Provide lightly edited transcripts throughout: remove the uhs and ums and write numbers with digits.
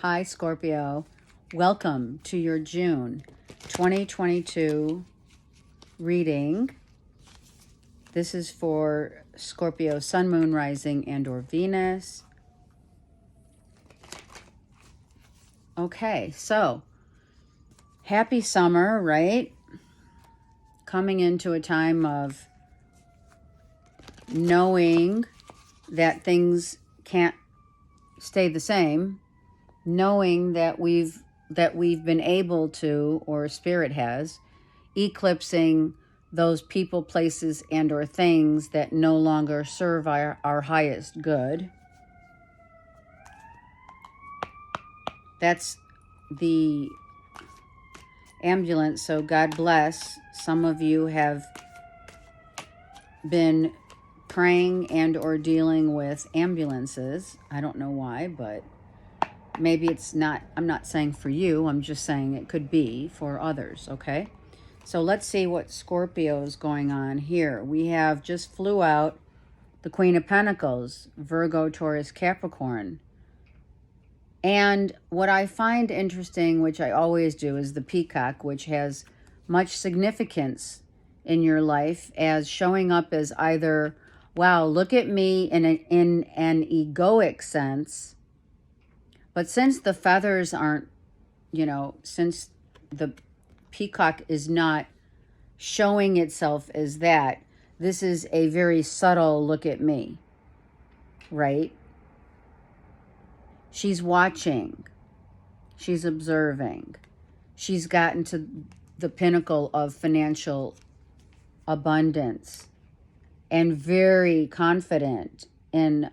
Hi, Scorpio. Welcome to your June 2022 reading. This is for Scorpio, Sun, Moon, Rising, and or Venus. Okay, so happy summer, right? Coming into a time of knowing that things can't stay the same, knowing that we've been able to, or spirit has, eclipsing those people, places, and or things that no longer serve our highest good. That's the ambulance, so God bless. Some of you have been praying and or dealing with ambulances. I don't know why, but maybe it's not, I'm not saying for you, I'm just saying it could be for others, okay? So let's see what Scorpio is going on here. We have just flew out the Queen of Pentacles, Virgo, Taurus, Capricorn. And what I find interesting, which I always do, is the peacock, which has much significance in your life as showing up as either, wow, look at me in an egoic sense. But since the feathers aren't, since the peacock is not showing itself as that, this is a very subtle look at me, right? She's watching. She's observing. She's gotten to the pinnacle of financial abundance and very confident in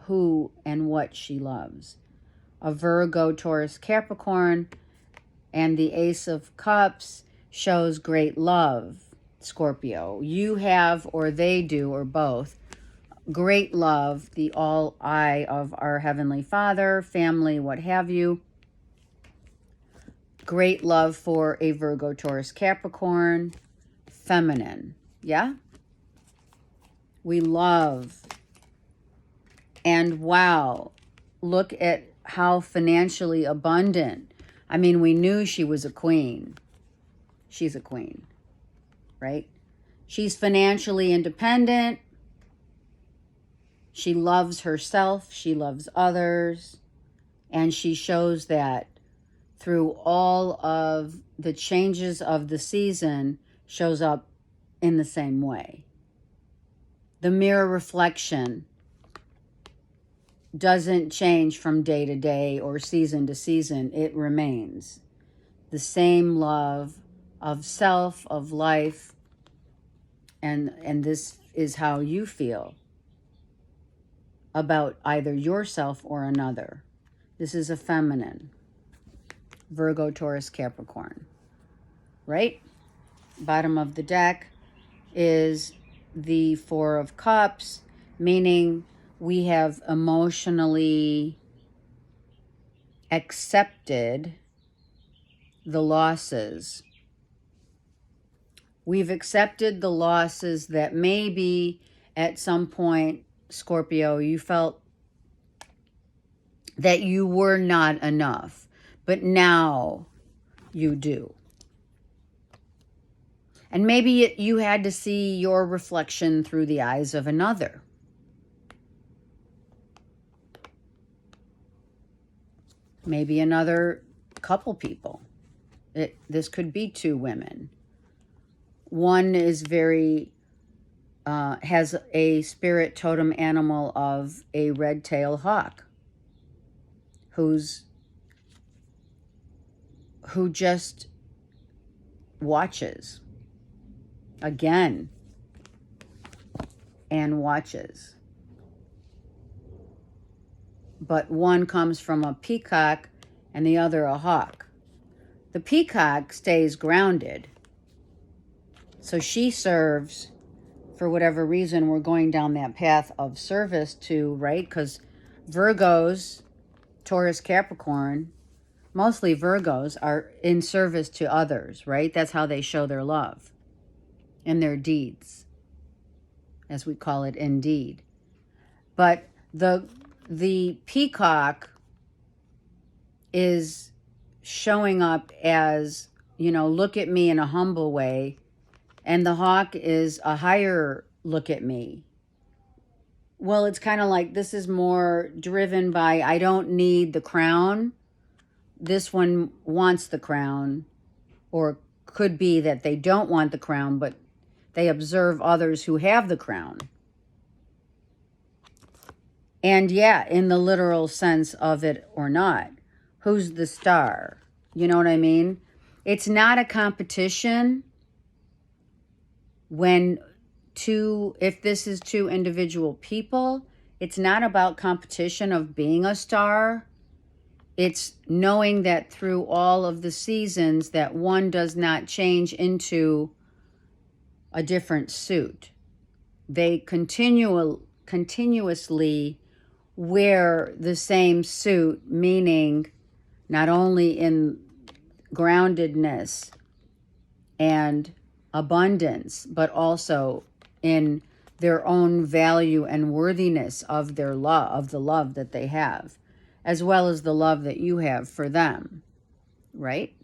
who and what she loves. A Virgo, Taurus, Capricorn, and the Ace of Cups shows great love, Scorpio. You have, or they do, or both, great love, the all eye of our Heavenly Father, family, what have you. Great love for a Virgo, Taurus, Capricorn, feminine, yeah? We love. And wow, look at how financially abundant. I mean, we knew she was a queen. She's a queen, right? She's financially independent. She loves herself. She loves others. And she shows that through all of the changes of the season, shows up in the same way. The mirror reflection doesn't change from day to day or season to season. It remains the same love of self, of life, and this is how you feel about either yourself or another. This is a feminine, Virgo, Taurus, Capricorn, right? Bottom of the deck is the Four of Cups, meaning we have emotionally accepted the losses. We've accepted the losses that maybe at some point, Scorpio, you felt that you were not enough, but now you do. And maybe you had to see your reflection through the eyes of another. Maybe another couple people. This could be two women. One is has a spirit totem animal of a red-tailed hawk who just watches again and watches. But one comes from a peacock and the other a hawk. The peacock stays grounded. So she serves, for whatever reason, we're going down that path of service to, right? Because Virgos, Taurus, Capricorn, mostly Virgos, are in service to others, right? That's how they show their love and their deeds, as we call it, indeed. But the peacock is showing up as, you know, look at me in a humble way, and the hawk is a higher look at me. Well, it's kind of like this is more driven by, I don't need the crown. This one wants the crown, or could be that they don't want the crown, but they observe others who have the crown. And yeah, in the literal sense of it or not, who's the star? You know what I mean? It's not a competition when if this is two individual people, it's not about competition of being a star. It's knowing that through all of the seasons that one does not change into a different suit. They continuously wear the same suit, meaning not only in groundedness and abundance, but also in their own value and worthiness of their love, of the love that they have, as well as the love that you have for them, right?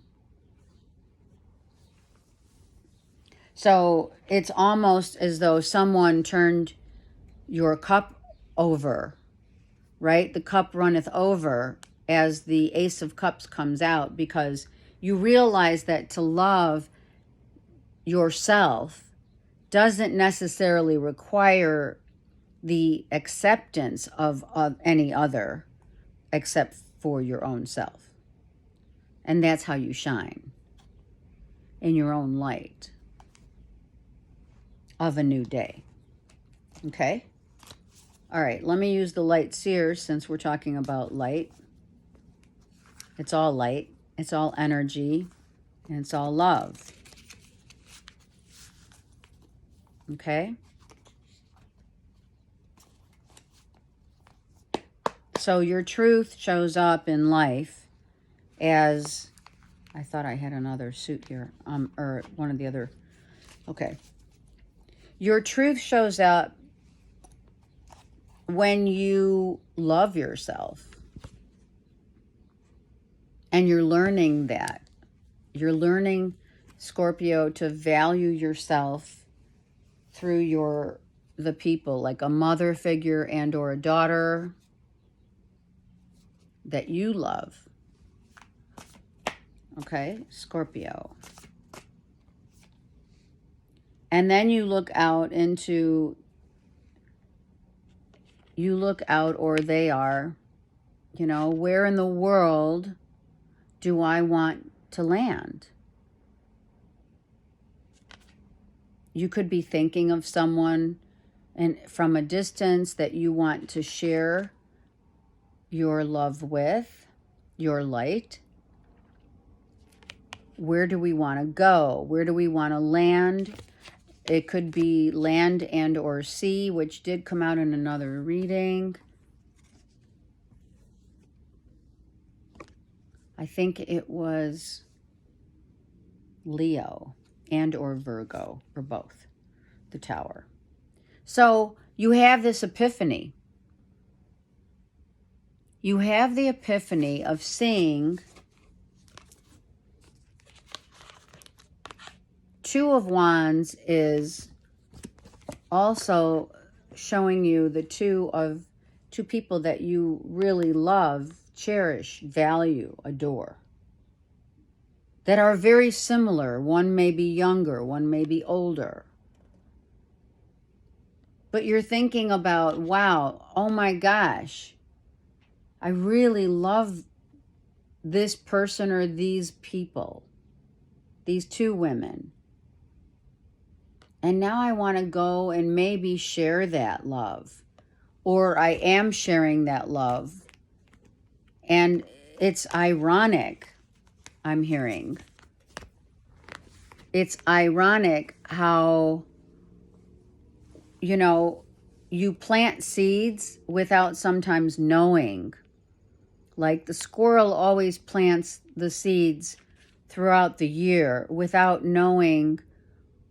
So it's almost as though someone turned your cup over, right? The cup runneth over as the Ace of Cups comes out, because you realize that to love yourself doesn't necessarily require the acceptance of any other except for your own self. And that's how you shine, in your own light of a new day. Okay? All right, let me use the light seer since we're talking about light. It's all light, it's all energy, and it's all love. Okay? So your truth shows up in life as, I thought I had another suit here, or one of the other, okay. Your truth shows up when you love yourself. And you're learning that. You're learning, Scorpio, to value yourself through the people, like a mother figure and or a daughter that you love. Okay, Scorpio. And then you look out, or they are, you know, where in the world do I want to land? You could be thinking of someone and from a distance that you want to share your love with, your light. Where do we want to go? Where do we want to land? It could be land and or sea, which did come out in another reading. I think it was Leo and or Virgo, or both, the Tower. So you have this epiphany. You have the epiphany of seeing Two of Wands is also showing you the two people that you really love, cherish, value, adore, that are very similar. One may be younger, one may be older. But you're thinking about, wow, oh my gosh, I really love this person or these people, these two women. And now I want to go and maybe share that love. Or I am sharing that love. And it's ironic, I'm hearing. It's ironic how, you know, you plant seeds without sometimes knowing. Like the squirrel always plants the seeds throughout the year without knowing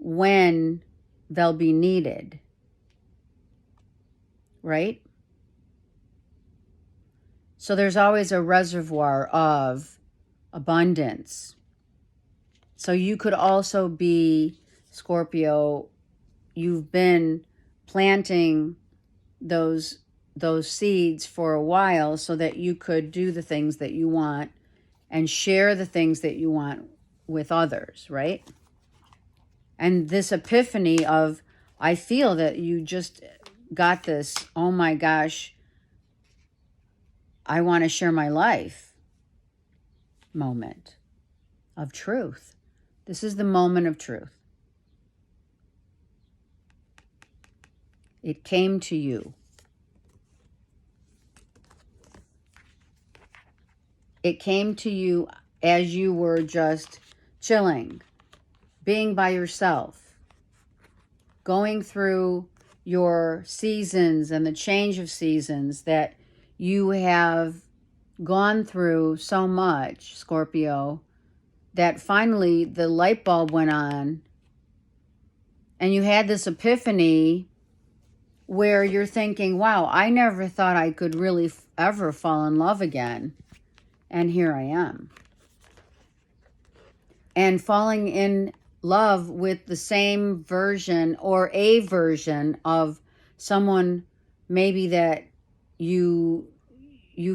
when they'll be needed. Right? So there's always a reservoir of abundance. So you could also be, Scorpio, you've been planting those seeds for a while so that you could do the things that you want and share the things that you want with others, right? And this epiphany of, I feel that you just got this, oh my gosh, I want to share my life moment of truth. This is the moment of truth. It came to you. It came to you as you were just chilling, being by yourself, going through your seasons and the change of seasons that you have gone through so much, Scorpio, that finally the light bulb went on and you had this epiphany where you're thinking, wow, I never thought I could really ever fall in love again. And here I am. And falling in love with the same version or a version of someone maybe that you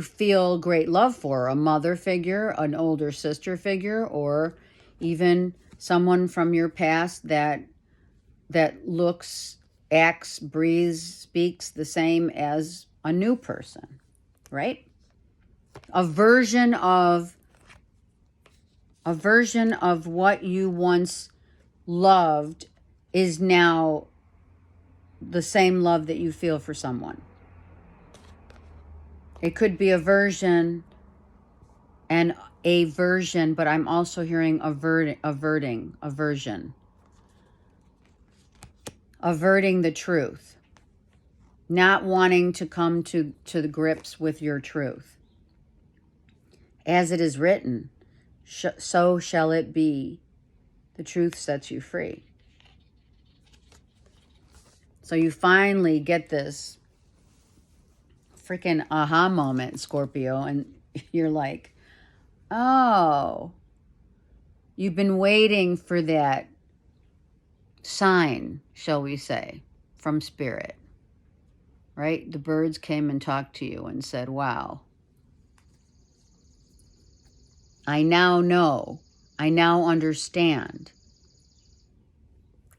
feel great love for, a mother figure, an older sister figure, or even someone from your past that looks, acts, breathes, speaks the same as a new person, right? A version of what you once loved is now the same love that you feel for someone. It could be a version and a version, but I'm also hearing averting the truth, not wanting to come to the grips with your truth. As it is written, so shall it be. The truth sets you free. So you finally get this freaking aha moment, Scorpio, and you're like, oh, you've been waiting for that sign, shall we say, from Spirit, right? The birds came and talked to you and said, wow, I now know, I now understand,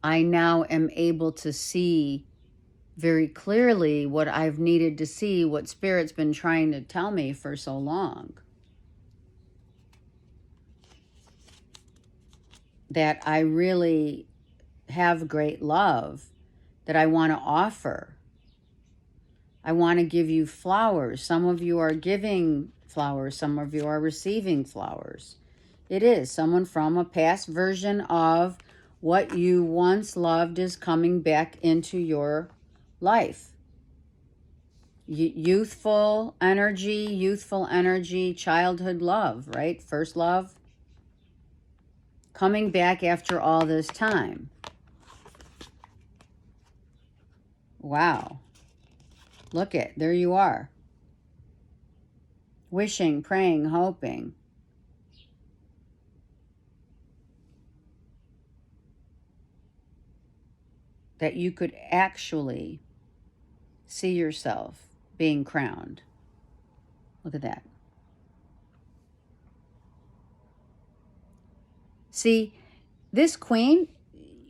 I now am able to see very clearly what I've needed to see, what Spirit's been trying to tell me for so long. That I really have great love that I want to offer. I want to give you flowers. Some of you are giving flowers. Some of you are receiving flowers. It is someone from a past version of what you once loved is coming back into your life. Youthful energy, childhood love, right? First love. Coming back after all this time. Wow. Look it, there you are. Wishing, praying, hoping. That you could actually see yourself being crowned. Look at that. See, this queen,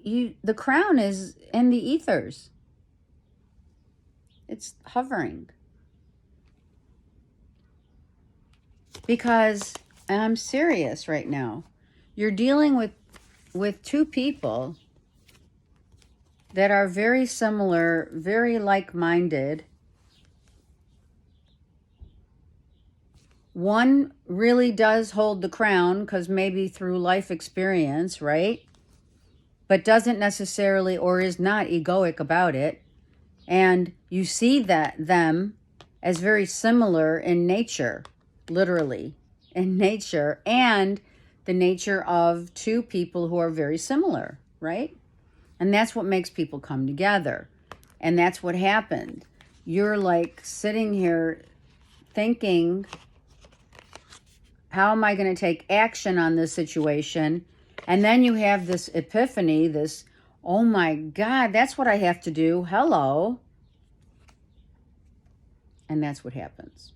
the crown is in the ethers. It's hovering. Because, and I'm serious right now, you're dealing with two people that are very similar, very like-minded. One really does hold the crown because maybe through life experience, right? But doesn't necessarily or is not egoic about it. And you see that them as very similar in nature, literally, in nature, and the nature of two people who are very similar, right? And that's what makes people come together. And that's what happened. You're like sitting here thinking, how am I going to take action on this situation? And then you have this epiphany, this, oh my God, that's what I have to do. Hello. And that's what happens.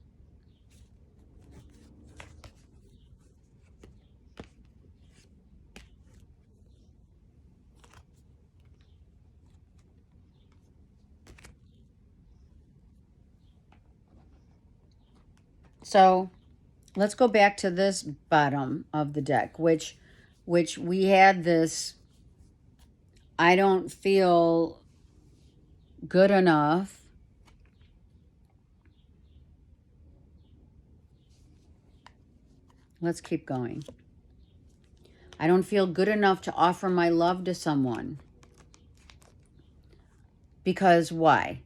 So let's go back to this bottom of the deck, which we had this, I don't feel good enough. Let's keep going. I don't feel good enough to offer my love to someone. Because why?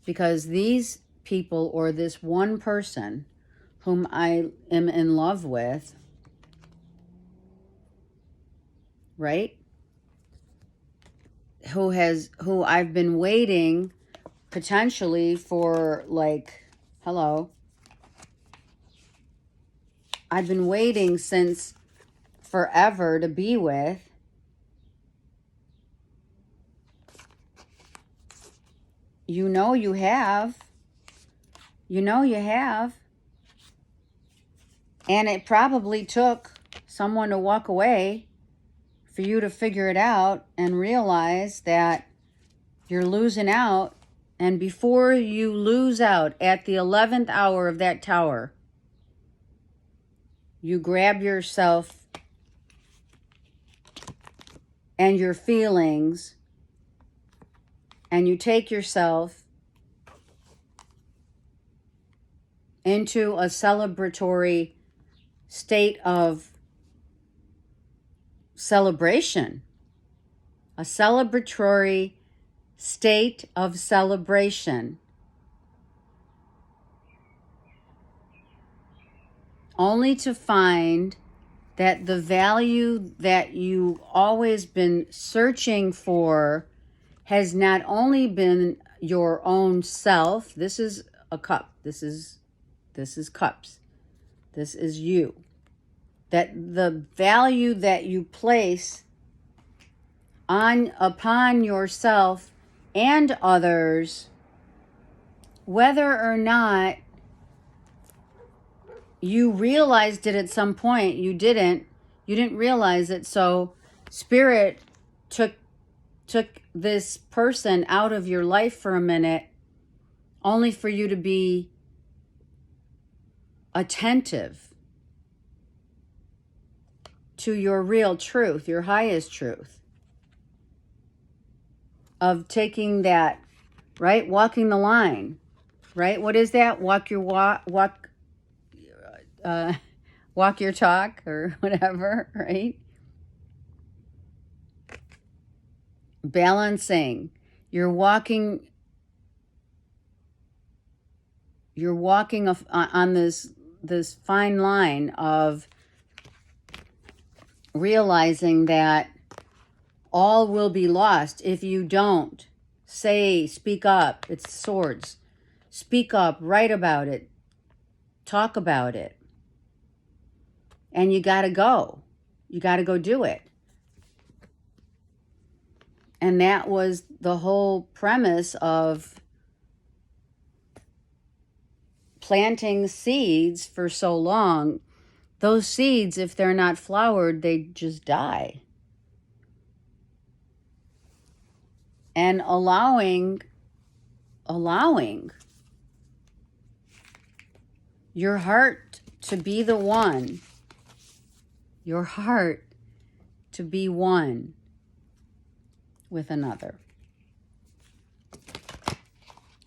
Because these people, or this one person whom I am in love with, right? Who I've been waiting potentially for, like, hello. I've been waiting since forever to be with. You know you have. You know you have. And it probably took someone to walk away for you to figure it out and realize that you're losing out. And before you lose out at the 11th hour of that tower, you grab yourself and your feelings and you take yourself into a celebratory state of celebration. A celebratory state of celebration. Only to find that the value that you've always been searching for has not only been your own self. This is a cup. This is cups. This is you. That the value that you place upon yourself and others, whether or not you realized it at some point, you didn't realize it. So Spirit took this person out of your life for a minute, only for you to be attentive to your real truth, your highest truth, of taking that, right? Walking the line, right? What is that? Walk your talk, or whatever, right? Balancing. You're walking on this fine line of realizing that all will be lost if you don't speak up. It's swords. Speak up, write about it, talk about it. And you got to go. You got to go do it. And that was the whole premise of planting seeds for so long. Those seeds, if they're not flowered, they just die. And allowing your heart to be the one, your heart to be one with another.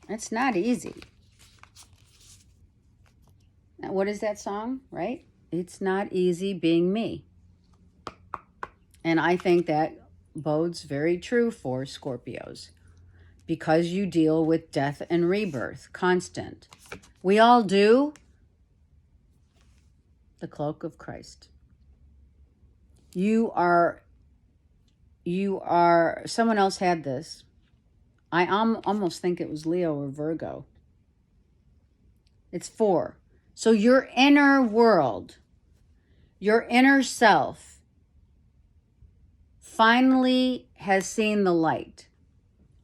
It's not easy. Now, what is that song, right? It's not easy being me. And I think that bodes very true for Scorpios, because you deal with death and rebirth, constant. We all do. The cloak of Christ. You are, someone else had this. I almost think it was Leo or Virgo. It's 4. So your inner world, your inner self, finally has seen the light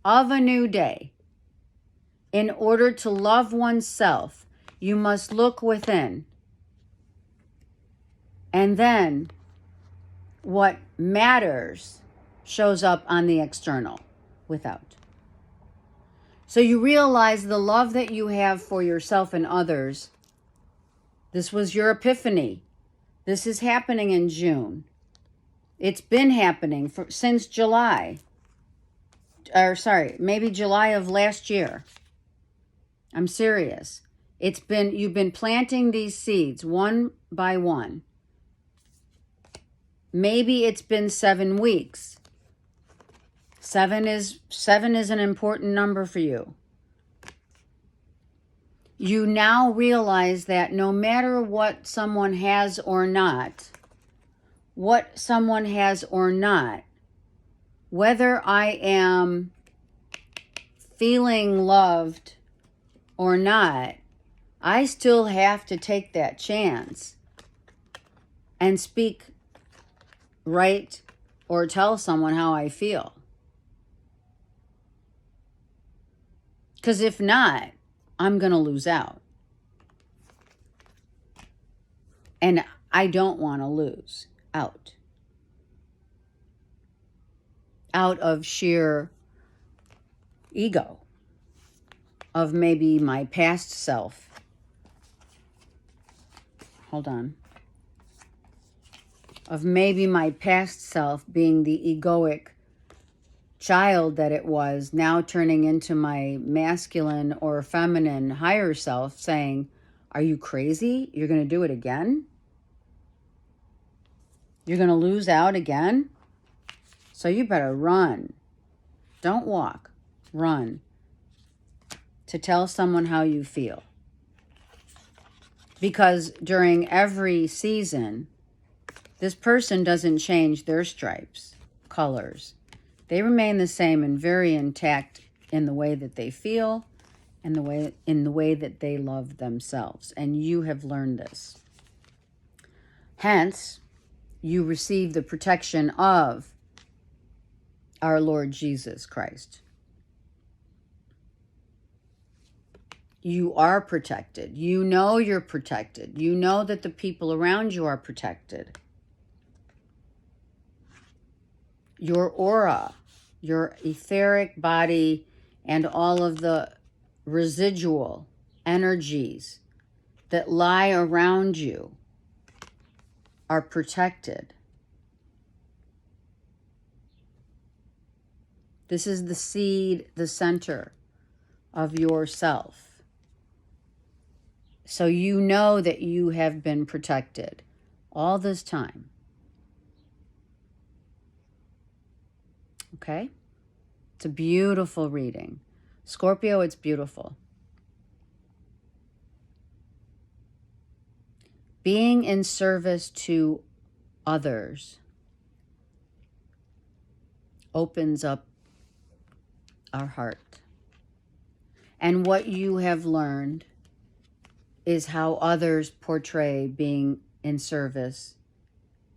of a new day. In order to love oneself, you must look within. And then what matters shows up on the external without. So you realize the love that you have for yourself and others. This was your epiphany. This is happening in June. It's been happening since July. Maybe July of last year. I'm serious. You've been planting these seeds one by one. Maybe it's been 7 weeks. 7 is an important number for you. You now realize that no matter what someone has or not, whether I am feeling loved or not, I still have to take that chance and speak right or tell someone how I feel. Because if not, I'm going to lose out. And I don't want to lose out. Out of sheer ego of maybe my past self. Hold on. Of maybe my past self being the egoic child that it was, now turning into my masculine or feminine higher self, saying, are you crazy? You're going to do it again? You're going to lose out again? So you better run. Don't walk. Run. To tell someone how you feel. Because during every season, this person doesn't change their stripes, colors. They remain the same and very intact in the way that they feel and in the way that they love themselves. And you have learned this. Hence, you receive the protection of our Lord Jesus Christ. You are protected. You know you're protected. You know that the people around you are protected. Your aura, your etheric body, and all of the residual energies that lie around you are protected. This is the seed, the center of yourself. So you know that you have been protected all this time. Okay? It's a beautiful reading. Scorpio, it's beautiful. Being in service to others opens up our heart. And what you have learned is how others portray being in service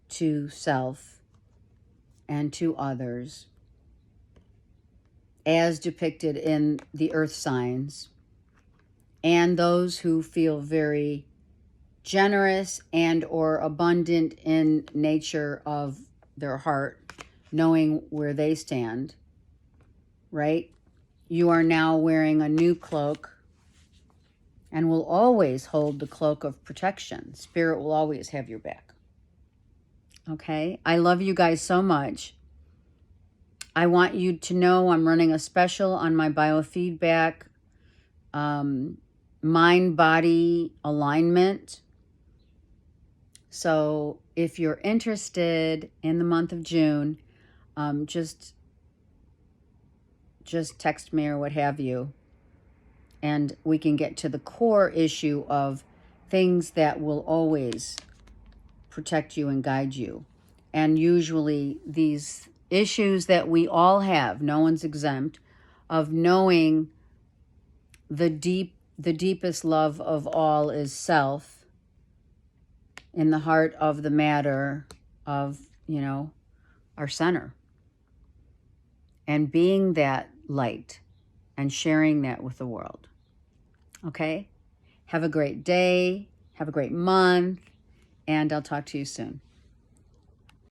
to self and to others, as depicted in the earth signs, and those who feel very generous and or abundant in nature of their heart, knowing where they stand, right? You are now wearing a new cloak and will always hold the cloak of protection. Spirit will always have your back. Okay? I love you guys so much. I want you to know I'm running a special on my biofeedback, mind-body alignment. So if you're interested in the month of June, just text me or what have you, and we can get to the core issue of things that will always protect you and guide you. And usually these issues that we all have, no one's exempt, of knowing the deep the deepest love of all is self, in the heart of the matter of, you know, our center. And being that light and sharing that with the world. Okay? Have a great day. Have a great month. And I'll talk to you soon.